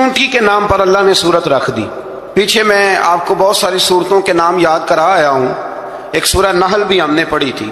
چونٹی کے نام پر اللہ نے سورت رکھ دی. پیچھے میں آپ کو بہت ساری سورتوں کے نام یاد کرا آیا ہوں. ایک سورہ نحل بھی ہم نے پڑھی تھی.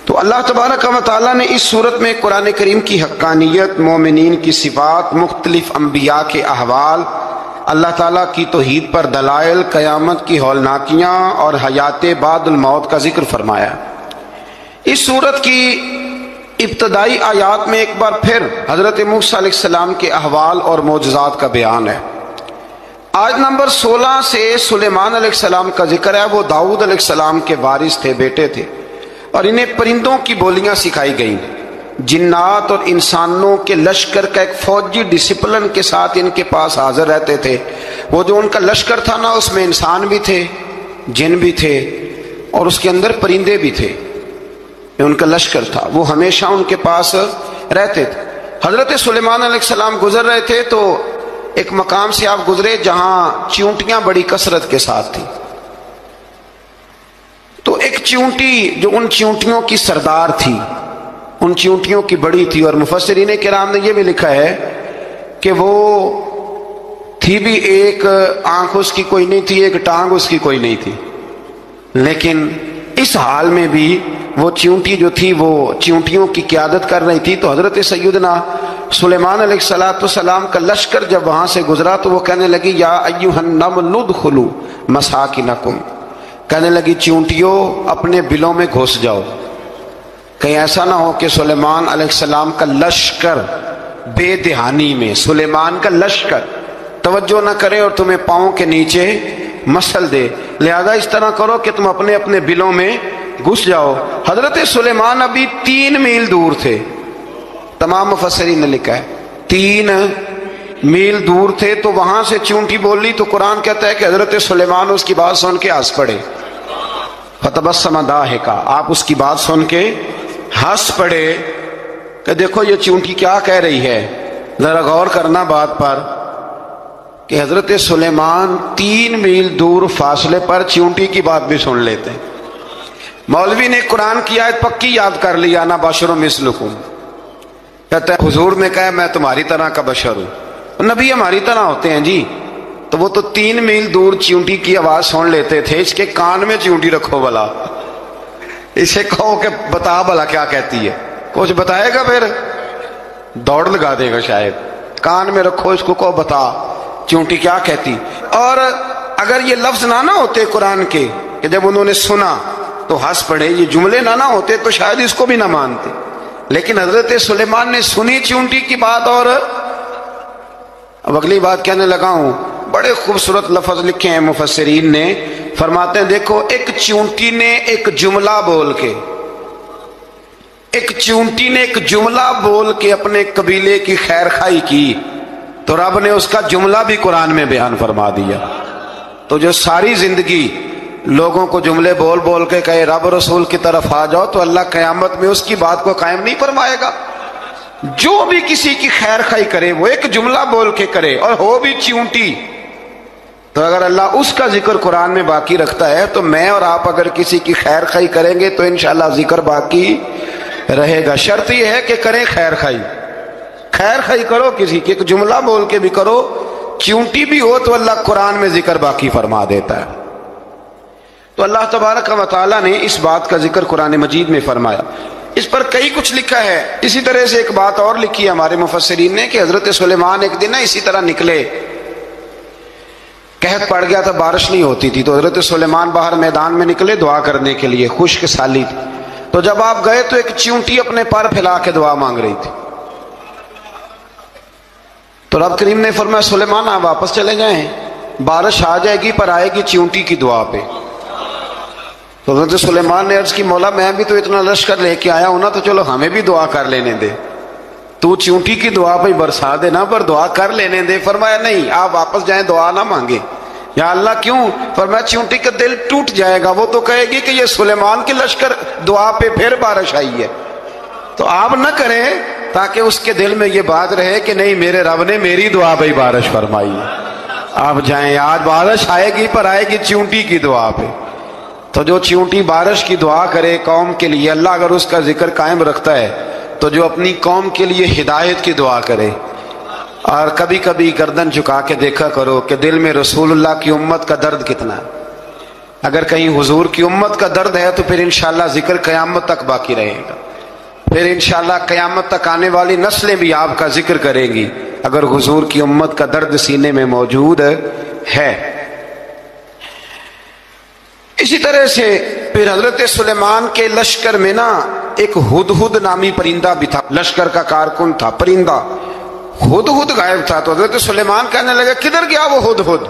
تو اللہ تبارک و تعالیٰ نے اس سورت میں قرآن کریم کی حقانیت، مومنین کی صفات، مختلف انبیاء کے احوال، اللہ تعالیٰ کی توحید پر دلائل، قیامت کی ہولناکیاں اور حیات بعد الموت کا ذکر فرمایا. اس سورت کی ابتدائی آیات میں ایک بار پھر حضرت موسیٰ علیہ السلام کے احوال اور معجزات کا بیان ہے. آیت نمبر 16 سے سلیمان علیہ السلام کا ذکر ہے. وہ داؤد علیہ السلام کے وارث تھے، بیٹے تھے، اور انہیں پرندوں کی بولیاں سکھائی گئیں. جنات اور انسانوں کے لشکر کا ایک فوجی ڈسپلن کے ساتھ ان کے پاس حاضر رہتے تھے. وہ جو ان کا لشکر تھا نا، اس میں انسان بھی تھے، جن بھی تھے، اور اس کے اندر پرندے بھی تھے. ان کا لشکر تھا، وہ ہمیشہ ان کے پاس رہتے تھے. حضرت سلیمان علیہ السلام گزر رہے تھے تو ایک مقام سے آپ گزرے جہاں چیونٹیاں بڑی کثرت کے ساتھ تھیں. تو ایک چیونٹی جو ان چیونٹیوں کی سردار تھی، ان چیونٹیوں کی بڑی تھی، اور مفسرین کرام نے یہ بھی لکھا ہے کہ وہ تھی بھی ایک آنکھ اس کی کوئی نہیں تھی، ایک ٹانگ اس کی کوئی نہیں تھی، لیکن اس حال میں بھی وہ چیونٹی جو تھی وہ چیونٹیوں کی قیادت کر رہی تھی. تو حضرت سیدنا سلیمان علیہ السلام کا لشکر جب وہاں سے گزرا تو وہ کہنے لگی یا ایھا النمل ادخلوا مساکنکم، کہنے لگی چیونٹیوں اپنے بلوں میں گھس جاؤ. کہیں ایسا نہ ہو کہ سلیمان علیہ السلام کا لشکر بے دہانی میں سلیمان کا لشکر توجہ نہ کرے اور تمہیں پاؤں کے نیچے مسل دے. لہذا اس طرح کرو کہ تم اپنے اپنے بلوں میں گھس جاؤ. حضرت سلیمان ابھی 3 میل دور تھے. تمام مفسرین نے لکھا ہے 3 میل دور تھے. تو وہاں سے چونٹی بول لی تو قرآن کہتا ہے کہ حضرت سلیمان اس کی بات سن کے ہنس پڑے. فتبسم ضاحکا، آپ اس کی بات سن کے ہنس پڑے کہ دیکھو یہ چونٹی کیا کہہ رہی ہے. ذرا غور کرنا بات پر کہ حضرت سلیمان 3 میل دور فاصلے پر چونٹی کی بات بھی سن لیتے. مولوی نے قرآن کی آیت پکی یاد کر لی، انا بشر مثلکم. کہتا ہے حضور نے کہا میں تمہاری طرح کا بشر ہوں. نبی ہماری طرح ہوتے ہیں جی. تو وہ تو 3 میل دور چیونٹی کی آواز سن لیتے تھے. اس کے کان میں چیونٹی رکھو بلا، اسے کہو کہ بتا بلا کیا کہتی ہے. کچھ بتائے گا پھر دوڑ لگا دے گا شاید. کان میں رکھو اس کو، کہو بتا چیونٹی کیا کہتی. اور اگر یہ لفظ نہ ہوتے قرآن کے کہ جب انہوں نے سنا تو ہنس پڑے، یہ جملے نہ ہوتے تو شاید اس کو بھی نہ مانتے. لیکن حضرت سلیمان نے سنی چیونٹی کی بات. اور اب اگلی بات کہنے لگا ہوں. بڑے خوبصورت لفظ لکھے ہیں مفسرین نے. فرماتے ہیں دیکھو ایک چیونٹی نے ایک جملہ بول کے، ایک چیونٹی نے ایک جملہ بول کے اپنے قبیلے کی خیر خواہی کی تو رب نے اس کا جملہ بھی قرآن میں بیان فرما دیا. تو جو ساری زندگی لوگوں کو جملے بول بول کے کہے رب رسول کی طرف آ جاؤ، تو اللہ قیامت میں اس کی بات کو قائم نہیں فرمائے گا. جو بھی کسی کی خیر خواہی کرے وہ ایک جملہ بول کے کرے، اور ہو بھی چیونٹی، تو اگر اللہ اس کا ذکر قرآن میں باقی رکھتا ہے تو میں اور آپ اگر کسی کی خیر خواہی کریں گے تو انشاءاللہ ذکر باقی رہے گا. شرط یہ ہے کہ کریں خیر خواہی. خیر خواہی کرو کسی کی، ایک جملہ بول کے بھی کرو، چیونٹی بھی ہو تو اللہ قرآن میں ذکر باقی فرما دیتا ہے. تو اللہ تبارک و تعالیٰ نے اس بات کا ذکر قرآن مجید میں فرمایا. اس پر کئی کچھ لکھا ہے. اسی طرح سے ایک بات اور لکھی ہے ہمارے مفسرین نے کہ حضرت سلیمان ایک دن اسی طرح نکلے، قحط پڑ گیا تھا، بارش نہیں ہوتی تھی. تو حضرت سلیمان باہر میدان میں نکلے دعا کرنے کے لیے، خشک سالی تھی. تو جب آپ گئے تو ایک چیونٹی اپنے پر پھیلا کے دعا مانگ رہی تھی. تو رب کریم نے فرمایا سلیمان آپ واپس چلے جائیں، بارش آ جائے گی پر آئے گی چیونٹی کی دعا پہ. تو حضرت سلیمان نے عرض کی مولا میں بھی تو اتنا لشکر لے کے آیا ہوں نا، تو چلو ہمیں بھی دعا کر لینے دے. تو چیونٹی کی دعا پہ برسا دینا پر دعا کر لینے دے. فرمایا نہیں آپ واپس جائیں، دعا نہ مانگے. یا اللہ کیوں؟ فرمایا چیونٹی کا دل ٹوٹ جائے گا، وہ تو کہے گی کہ یہ سلیمان کی لشکر دعا پہ پھر بارش آئی ہے. تو آپ نہ کریں تاکہ اس کے دل میں یہ بات رہے کہ نہیں میرے رب نے میری دعا پہ بارش فرمائی ہے. آپ جائیں، آج بارش آئے گی پر آئے گی چیونٹی کی دعا پہ. تو جو چیونٹی بارش کی دعا کرے قوم کے لیے، اللہ اگر اس کا ذکر قائم رکھتا ہے تو جو اپنی قوم کے لیے ہدایت کی دعا کرے اور کبھی کبھی گردن جھکا کے دیکھا کرو کہ دل میں رسول اللہ کی امت کا درد کتنا ہے۔ اگر کہیں حضور کی امت کا درد ہے تو پھر انشاءاللہ ذکر قیامت تک باقی رہے گا، پھر انشاءاللہ قیامت تک آنے والی نسلیں بھی آپ کا ذکر کریں گی اگر حضور کی امت کا درد سینے میں موجود ہے۔ اسی طرح سے پھر حضرت سلیمان کے لشکر میں نا ایک ہدہد نامی پرندہ بھی تھا، لشکر کا کارکن تھا پرندہ۔ ہدہد غائب تھا تو حضرت سلیمان کہنے لگے کدھر گیا وہ ہدہد؟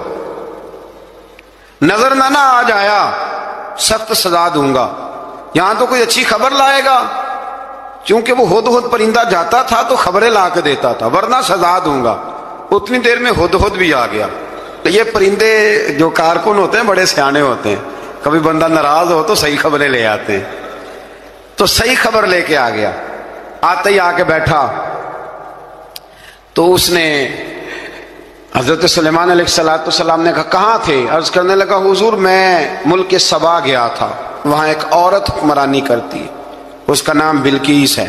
نظر نہ آ جایا سخت سزا دوں گا، یہاں تو کوئی اچھی خبر لائے گا، چونکہ وہ ہدہد پرندہ جاتا تھا تو خبریں لا کے دیتا تھا، ورنہ سزا دوں گا۔ اتنی دیر میں ہدہد بھی آ گیا۔ تو یہ پرندے جو کارکن ہوتے ہیں بڑے سیانے ہوتے ہیں، کبھی بندہ ناراض ہو تو صحیح خبریں لے آتے ہیں، تو صحیح خبر لے کے آ گیا۔ آتے ہی آ کے بیٹھا تو اس نے حضرت سلیمان علیہ السلام نے کہا کہاں تھے؟ عرض کرنے لگا حضور میں ملک سبا گیا تھا، وہاں ایک عورت حکمرانی کرتی ہے، اس کا نام بلقیس ہے،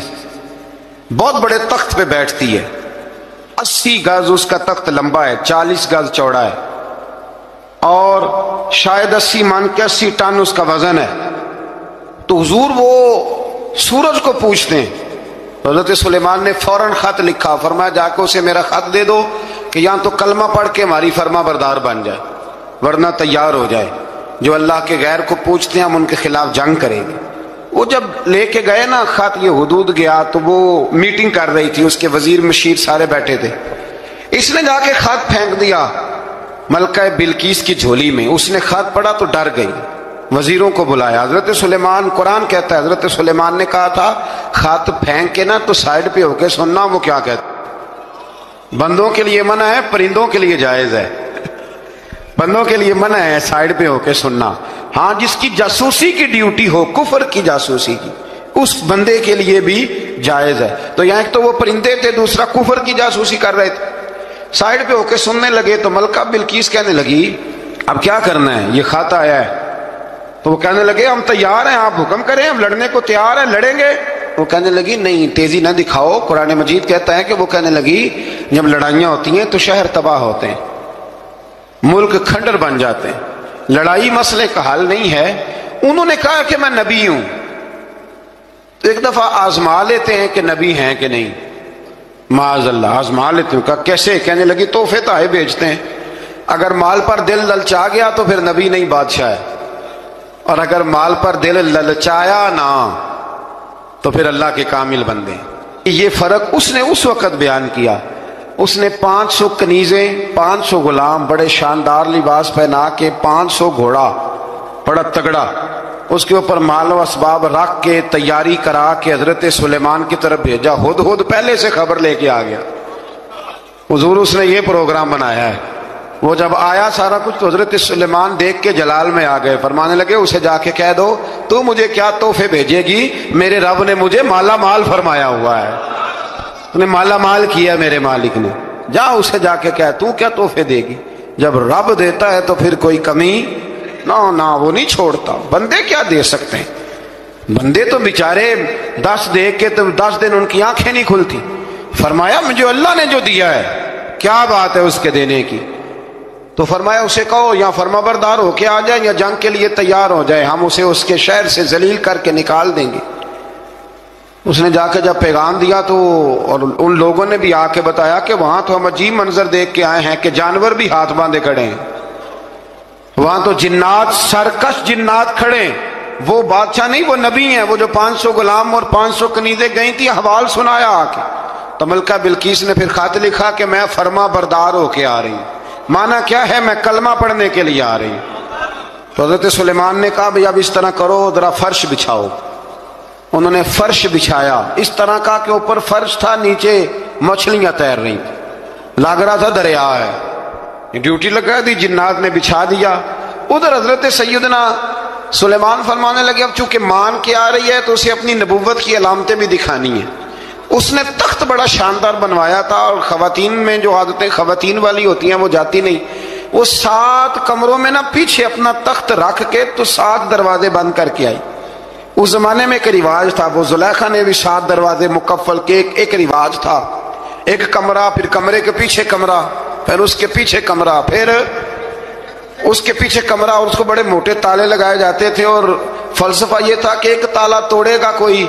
بہت بڑے تخت پہ بیٹھتی ہے، 80 گز اس کا تخت لمبا ہے، 40 گز چوڑا ہے، اور شاید 80 من کے 80 ٹن اس کا وزن ہے۔ تو حضور وہ سورج کو پوچھتے ہیں، حضرت سلیمان نے فوراً خط لکھا، فرمایا جا کے اسے میرا خط دے دو کہ یہاں تو کلمہ پڑھ کے ہماری فرما بردار بن جائے، ورنہ تیار ہو جائے، جو اللہ کے غیر کو پوچھتے ہیں ہم ان کے خلاف جنگ کریں گے۔ وہ جب لے کے گئے نا خط، یہ حدود گیا تو وہ میٹنگ کر رہی تھی، اس کے وزیر مشیر سارے بیٹھے تھے، اس نے جا کے خط پھینک دیا ملکہ بلقیس کی جھولی میں۔ اس نے خط پڑھا تو ڈر گئی، وزیروں کو بلایا۔ حضرت سلیمان، قرآن کہتا ہے حضرت سلیمان نے کہا تھا خط پھینک کے نا تو سائڈ پہ ہو کے سننا وہ کیا کہتا۔ بندوں کے لیے منع ہے، پرندوں کے لیے جائز ہے۔ بندوں کے لیے منع ہے سائڈ پہ ہو کے سننا، ہاں جس کی جاسوسی کی ڈیوٹی ہو، کفر کی جاسوسی کی، اس بندے کے لیے بھی جائز ہے۔ تو یہاں ایک تو وہ پرندے تھے، دوسرا کفر کی جاسوسی کر رہے تھے، سائڈ پہ ہو کے سننے لگے۔ تو ملکہ بلقیس کہنے لگی اب کیا کرنا ہے، یہ خط آیا ہے۔ تو وہ کہنے لگے ہم تیار ہیں، آپ حکم کریں، ہم لڑنے کو تیار ہیں، لڑیں گے۔ وہ کہنے لگی نہیں تیزی نہ دکھاؤ، قرآن مجید کہتا ہے کہ وہ کہنے لگی جب لڑائیاں ہوتی ہیں تو شہر تباہ ہوتے ہیں، ملک کھنڈر بن جاتے ہیں، لڑائی مسئلے کا حل نہیں ہے۔ انہوں نے کہا کہ میں نبی ہوں، تو ایک دفعہ آزما لیتے ہیں کہ نبی ہیں کہ نہیں، معاذ اللہ آزما لیتے ہیں۔ کہا کیسے؟ کہنے لگی تحفے تحائے بھیجتے ہیں، اگر مال پر دل للچا گیا تو پھر نبی نہیں بادشاہ ہے، اور اگر مال پر دل للچایا نہ تو پھر اللہ کے کامل بندے۔ یہ فرق اس نے اس وقت بیان کیا۔ اس نے 500 کنیزیں، 500 غلام، بڑے شاندار لباس پہنا کے، 500 گھوڑا بڑا تگڑا، اس کے اوپر مال و اسباب رکھ کے تیاری کرا کے حضرت سلیمان کی طرف بھیجا۔ ہدہد پہلے سے خبر لے کے آ گیا، حضور اس نے یہ پروگرام بنایا ہے۔ وہ جب آیا سارا کچھ تو حضرت سلیمان دیکھ کے جلال میں آ گئے، فرمانے لگے اسے جا کے کہہ دو تو مجھے کیا تحفے بھیجے گی، میرے رب نے مجھے مالا مال فرمایا ہوا ہے، انہیں مالا مال کیا میرے مالک نے، جا اسے جا کے کہہ تو کیا تحفے دے گی۔ جب رب دیتا ہے تو پھر کوئی کمی نہ وہ نہیں چھوڑتا۔ بندے کیا دے سکتے ہیں، بندے تو بیچارے 10 دے کے تو 10 دن ان کی آنکھیں نہیں کھلتی۔ فرمایا مجھے اللہ نے جو دیا ہے کیا بات ہے اس کے دینے کی، تو فرمایا اسے کہو یا فرما بردار ہو کے آ جائے یا جنگ کے لیے تیار ہو جائے، ہم اسے اس کے شہر سے ذلیل کر کے نکال دیں گے۔ اس نے جا کے جب پیغام دیا تو اور ان لوگوں نے بھی آ کے بتایا کہ وہاں تو ہم عجیب منظر دیکھ کے آئے ہیں کہ جانور بھی ہاتھ باندھے کھڑے ہیں، وہاں تو جنات، سرکش جنات کھڑے ہیں، وہ بادشاہ نہیں وہ نبی ہیں، وہ جو 500 غلام اور 500 کنیزیں گئی تھی حوال سنایا آ کے۔ تو ملکہ بلقیس نے پھر خط لکھا کہ میں فرما بردار ہو کے آ رہی ہوں، مانا کیا ہے میں کلمہ پڑھنے کے لیے آ رہی ہوں۔ تو حضرت سلیمان نے کہا بھئی اب اس طرح کرو، ذرا فرش بچھاؤ۔ انہوں نے فرش بچھایا، اس طرح کا کہ اوپر فرش تھا، نیچے مچھلیاں تیر رہی تھیں، لگ رہا تھا دریا ہے، ڈیوٹی لگا دی، جنات نے بچھا دیا۔ ادھر حضرت سیدنا سلیمان فرمانے لگے اب چونکہ مان کے آ رہی ہے تو اسے اپنی نبوت کی علامتیں بھی دکھانی ہیں۔ اس نے تخت بڑا شاندار بنوایا تھا، اور خواتین میں جو عادتیں خواتین والی ہوتی ہیں وہ جاتی نہیں، وہ 7 کمروں میں نا پیچھے اپنا تخت رکھ کے تو 7 دروازے بند کر کے آئی۔ اس زمانے میں ایک رواج تھا، وہ زلیخا نے بھی 7 دروازے مکفل کے، ایک رواج تھا۔ ایک کمرہ، پھر کمرے کے پیچھے کمرہ، پھر اس کے پیچھے کمرہ، پھر اس کے پیچھے کمرہ، اور اس کو بڑے موٹے تالے لگائے جاتے تھے، اور فلسفہ یہ تھا کہ ایک تالا توڑے گا کوئی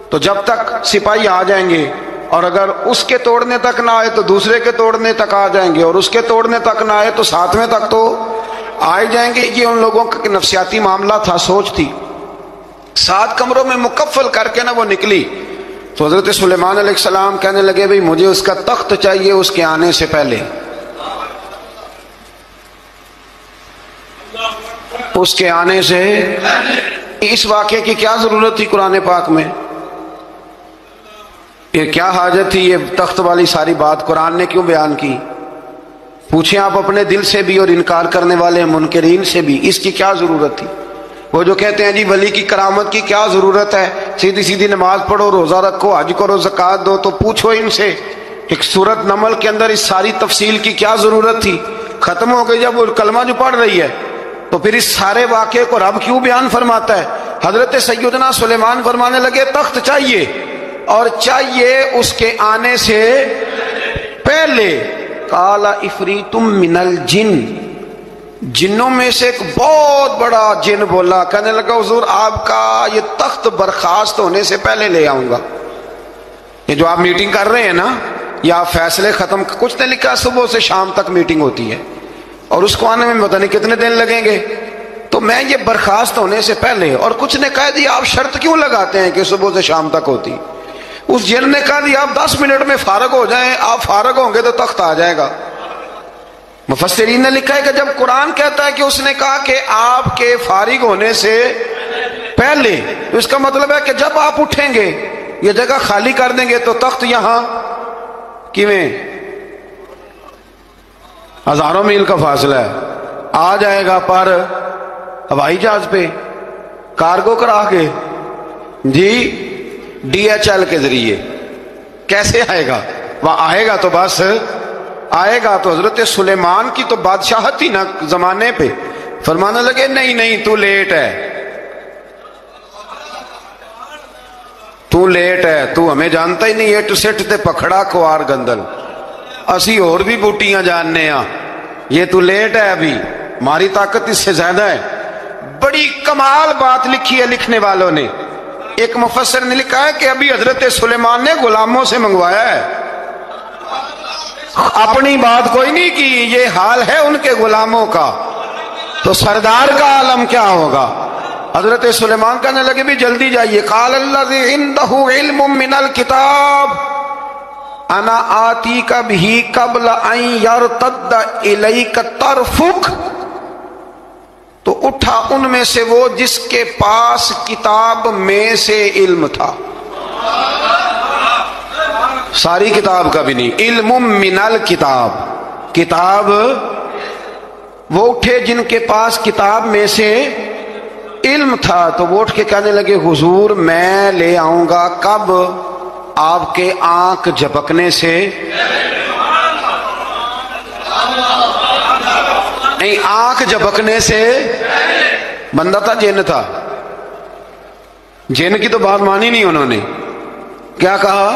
تو جب تک سپاہی آ جائیں گے، اور اگر اس کے توڑنے تک نہ آئے تو دوسرے کے توڑنے تک آ جائیں گے، اور اس کے توڑنے تک نہ آئے تو ساتویں تک تو آئے جائیں گے۔ یہ ان لوگوں کا نفسیاتی معاملہ تھا، سوچ تھی۔ 7 کمروں میں مکفل کر کے وہ نکلی تو حضرت سلیمان علیہ السلام کہنے لگے بھئی مجھے اس کا تخت چاہیے اس کے آنے سے پہلے۔ اس کے آنے سے اس واقعے کی کیا ضرورت تھی قرآن پاک میں؟ یہ کیا حاجت تھی یہ تخت والی ساری بات قرآن نے کیوں بیان کی؟ پوچھیں آپ اپنے دل سے بھی اور انکار کرنے والے منکرین سے بھی، اس کی کیا ضرورت تھی؟ وہ جو کہتے ہیں جی ولی کی کرامت کی کیا ضرورت ہے، سیدھی سیدھی نماز پڑھو، روزہ رکھو، حج کرو، زکوٰۃ دو، تو پوچھو ان سے ایک سورت نمل کے اندر اس ساری تفصیل کی کیا ضرورت تھی؟ ختم ہو گئی جب وہ کلمہ جو پڑھ رہی ہے تو پھر اس سارے واقعے کو رب کیوں بیان فرماتا ہے؟ حضرت سیدنا سلیمان فرمانے لگے تخت چاہیے، اور چاہیے اس کے آنے سے پہلے۔ قال عفریت من الجن، جنوں میں سے ایک بہت بڑا جن بولا، کہنے لگا حضور آپ کا یہ تخت برخاست ہونے سے پہلے لے آؤں گا۔ یہ جو آپ میٹنگ کر رہے ہیں نا، یا آپ فیصلے ختم، کچھ نے لکھا صبح سے شام تک میٹنگ ہوتی ہے اور اس کو آنے میں پتہ نہیں کتنے دن لگیں گے، تو میں یہ برخاست ہونے سے پہلے، اور کچھ نے کہہ دیا آپ شرط کیوں لگاتے ہیں کہ صبح سے شام تک ہوتی؟ اس جن نے کہا دیا آپ 10 منٹ میں فارغ ہو جائیں، آپ فارغ ہوں گے تو تخت آ جائے گا۔ مفسرین نے لکھا ہے کہ جب قرآن کہتا ہے کہ اس نے کہا کہ آپ کے فارغ ہونے سے پہلے، تو اس کا مطلب ہے کہ جب آپ اٹھیں گے یہ جگہ خالی کر دیں گے تو تخت یہاں کیویں ہزاروں میل کا فاصلہ ہے آ جائے گا، پر ہوائی جہاز پہ کارگو کرا کے، جی DHL کے ذریعے کیسے آئے گا؟ وہ آئے گا تو بس آئے گا۔ تو حضرت سلیمان کی تو بادشاہت تھی نا زمانے پہ، فرمانے لگے نہیں نہیں تو لیٹ ہے، تو لیٹ ہے، تو ہمیں جانتا ہی نہیں ہے، تو سٹ تے پکھڑا کوار گندل، اسی اور بھی بوٹیاں جاننے ہاں، یہ تو لیٹ ہے، ابھی ہماری طاقت اس سے زیادہ ہے۔ بڑی کمال بات لکھی ہے لکھنے والوں نے۔ ایک مفسر نے لکھا ہے کہ ابھی حضرت سلیمان نے غلاموں سے منگوایا ہے، اپنی بات کوئی نہیں کی، یہ حال ہے ان کے غلاموں کا، تو سردار کا عالم کیا ہوگا؟ حضرت سلیمان کہنے لگے بھی جلدی جائیے۔ قال الذی عنده علم من الکتاب انا آتیک بہ قبل ان یرتد الیک طرفک، تو اٹھا ان میں سے وہ جس کے پاس کتاب میں سے علم تھا، ساری کتاب کا بھی نہیں، علم من الکتاب، کتاب، وہ اٹھے جن کے پاس کتاب میں سے علم تھا، تو وہ اٹھ کے کہنے لگے حضور میں لے آؤں گا، کب؟ آپ کے آنکھ جھپکنے سے نہیں، آنکھ جھپکنے سے، بندہ تھا جن تھا، جن کی تو بات مانی نہیں انہوں نے، کیا کہا؟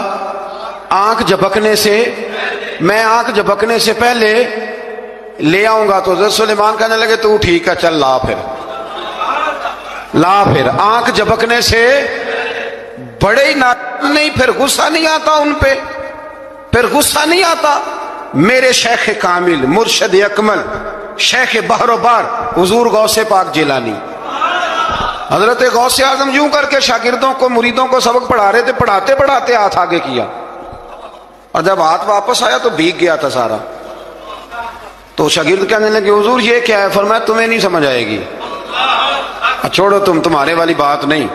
آنکھ جھپکنے سے، میں آنکھ جھپکنے سے پہلے لے آؤں گا۔ تو حضرت سلیمان کہنے لگے تو ٹھیک ہے چل لا، پھر لا، پھر آنکھ جھپکنے سے بڑے ہی نہیں، پھر غصہ نہیں آتا ان پہ، پھر غصہ نہیں آتا۔ میرے شیخ کامل، مرشد اکمل، شیخ بحر و بار، حضور غوث پاک جیلانی، حضرت غوث اعظم یوں کر کے شاگردوں کو، مریدوں کو سبق پڑھا رہے تھے، پڑھاتے پڑھاتے ہاتھ آگے کیا، اور جب ہاتھ واپس آیا تو بھیگ گیا تھا سارا۔ تو شاگرد کہنے لگے حضور یہ کیا ہے؟ فرمایا تمہیں نہیں سمجھ آئے گی، چھوڑو تمہارے والی بات نہیں،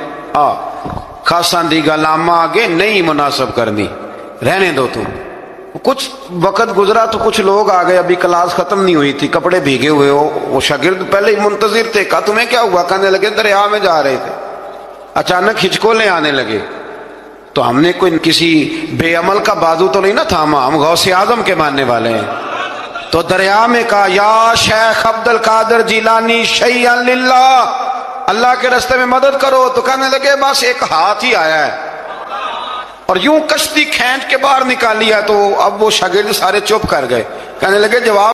خاصاں دی گل آما آگے نہیں مناسب کرنی، رہنے دو تم۔ کچھ وقت گزرا تو کچھ لوگ آ گئے، ابھی کلاس ختم نہیں ہوئی تھی، کپڑے بھیگے ہوئے ہو، وہ شاگرد پہلے ہی منتظر تھے، کہا تمہیں کیا ہوا؟ کہنے لگے دریا میں جا رہے تھے، اچانک ہچکولیں آنے لگے، تو ہم نے کوئی کسی بے عمل کا بازو تو نہیں نہ تھاما، ہم غوث اعظم کے ماننے والے ہیں، تو دریا میں کہا یا شیخ عبد القادر جیلانی شیئا للہ، اللہ کے راستے میں مدد کرو، تو کہنے لگے بس ایک ہاتھ ہی آیا ہے، اور یوں کشتی کھینچ کے باہر نکالیا تو اب وہ شاگرد سارے چپ کر گئے، کہنے لگے جواب